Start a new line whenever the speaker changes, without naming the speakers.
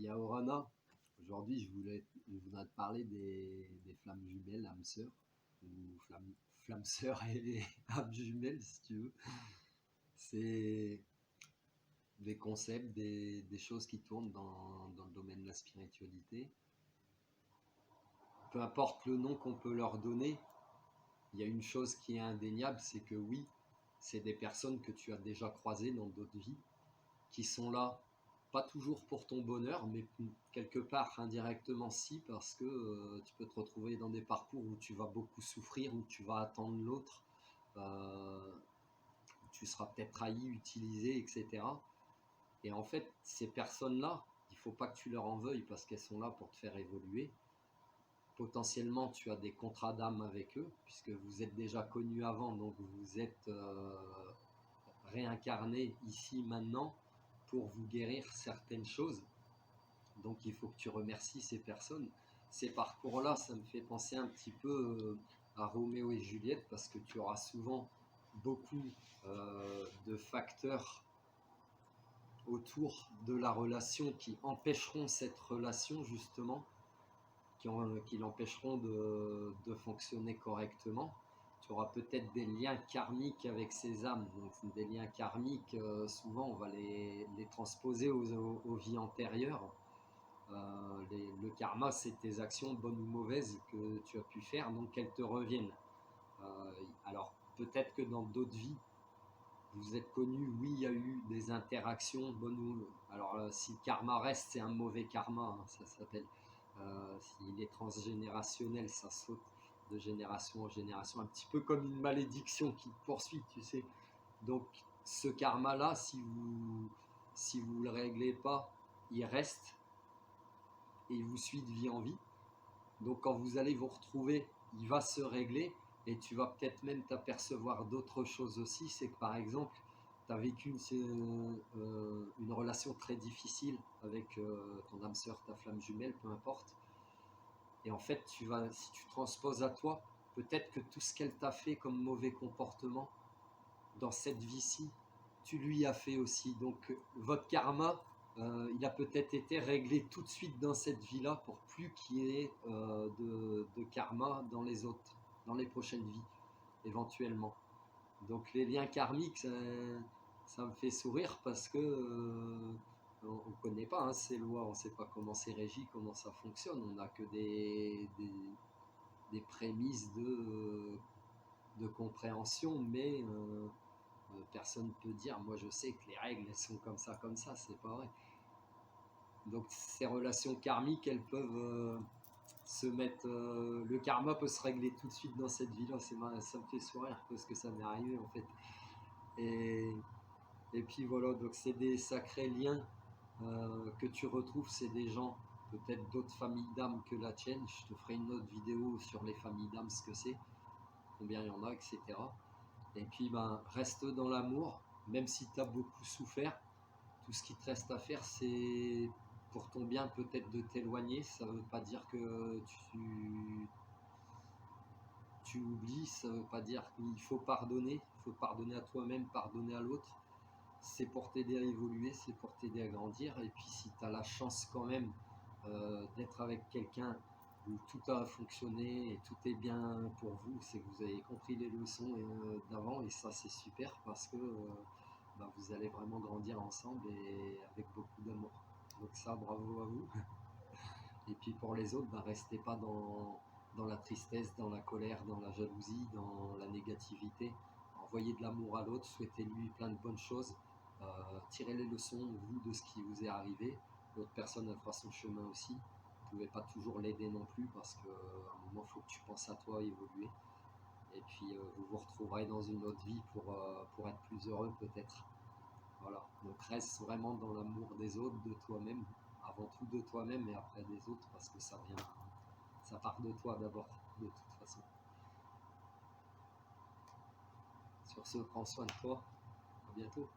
Bien, Orana, aujourd'hui je voudrais te parler des flammes jumelles, âmes sœurs, ou flammes sœurs et âmes jumelles si tu veux. C'est des concepts, des choses qui tournent dans le domaine de la spiritualité. Peu importe le nom qu'on peut leur donner, il y a une chose qui est indéniable, c'est que oui, c'est des personnes que tu as déjà croisées dans d'autres vies, qui sont là, pas toujours pour ton bonheur, mais quelque part indirectement si, parce que tu peux te retrouver dans des parcours où tu vas beaucoup souffrir, où tu vas attendre l'autre, euh, où tu seras peut-être trahi, utilisé, etc. Et en fait, ces personnes-là, il ne faut pas que tu leur en veuilles parce qu'elles sont là pour te faire évoluer. Potentiellement, tu as des contrats d'âme avec eux, puisque vous êtes déjà connus avant, donc vous êtes réincarnés ici maintenant pour vous guérir certaines choses. Donc il faut que tu remercies ces personnes. Ces parcours-là, ça me fait penser un petit peu à Roméo et Juliette, parce que tu auras souvent beaucoup de facteurs autour de la relation qui empêcheront cette relation justement, qui l'empêcheront de fonctionner correctement. Tu auras peut-être des liens karmiques avec ces âmes. Donc des liens karmiques, souvent on va les transposer aux vies antérieures. Le karma, c'est tes actions bonnes ou mauvaises que tu as pu faire, donc qu'elles te reviennent. Alors peut-être que dans d'autres vies, vous êtes connus, oui, il y a eu des interactions bonnes ou... Alors si le karma reste, c'est un mauvais karma, hein, ça s'appelle. S'il est transgénérationnel, ça saute de génération en génération, un petit peu comme une malédiction qui te poursuit, tu sais. Donc ce karma-là, si vous le réglez pas, il reste et il vous suit de vie en vie. Donc quand vous allez vous retrouver, il va se régler et tu vas peut-être même t'apercevoir d'autres choses aussi. C'est que par exemple, tu as vécu une relation très difficile avec ton âme sœur, ta flamme jumelle, peu importe. Et en fait, si tu transposes à toi, peut-être que tout ce qu'elle t'a fait comme mauvais comportement dans cette vie-ci, tu lui as fait aussi. Donc votre karma, il a peut-être été réglé tout de suite dans cette vie-là pour plus qu'il y ait de karma dans les prochaines vies, éventuellement. Donc les liens karmiques, ça me fait sourire parce que on ne connaît pas hein, ces lois, on ne sait pas comment c'est régi, comment ça fonctionne. On n'a que des prémices de compréhension, mais personne ne peut dire, moi je sais que les règles elles sont comme ça, c'est pas vrai. Donc ces relations karmiques, elles peuvent se mettre, le karma peut se régler tout de suite dans cette vie-là. Ça me fait sourire parce que ça m'est arrivé en fait. Et, et puis voilà, donc c'est des sacrés liens que tu retrouves, c'est des gens, peut-être d'autres familles d'âmes que la tienne. Je te ferai une autre vidéo sur les familles d'âmes, ce que c'est, combien il y en a, etc. Et puis ben, reste dans l'amour, même si tu as beaucoup souffert. Tout ce qui te reste à faire, c'est pour ton bien peut-être de t'éloigner. Ça ne veut pas dire que tu oublies, ça ne veut pas dire qu'il faut pardonner. Il faut pardonner à toi-même, pardonner à l'autre. C'est pour t'aider à évoluer, c'est pour t'aider à grandir. Et puis si tu as la chance quand même d'être avec quelqu'un où tout a fonctionné et tout est bien pour vous, c'est que vous avez compris les leçons d'avant et ça c'est super parce que bah, vous allez vraiment grandir ensemble et avec beaucoup d'amour. Donc ça, bravo à vous. Et puis pour les autres, bah, restez pas dans la tristesse, dans la colère, dans la jalousie, dans la négativité. Envoyez de l'amour à l'autre, souhaitez-lui plein de bonnes choses, tirez les leçons, vous, de ce qui vous est arrivé. L'autre personne elle fera son chemin aussi. Vous ne pouvez pas toujours l'aider non plus parce qu'à un moment, il faut que tu penses à toi, évoluer. Et puis vous vous retrouverez dans une autre vie pour être plus heureux peut-être. Voilà, donc reste vraiment dans l'amour des autres, de toi-même, avant tout de toi-même et après des autres parce que ça part de toi d'abord, de toute façon. Sur ce, prends soin de toi, à bientôt.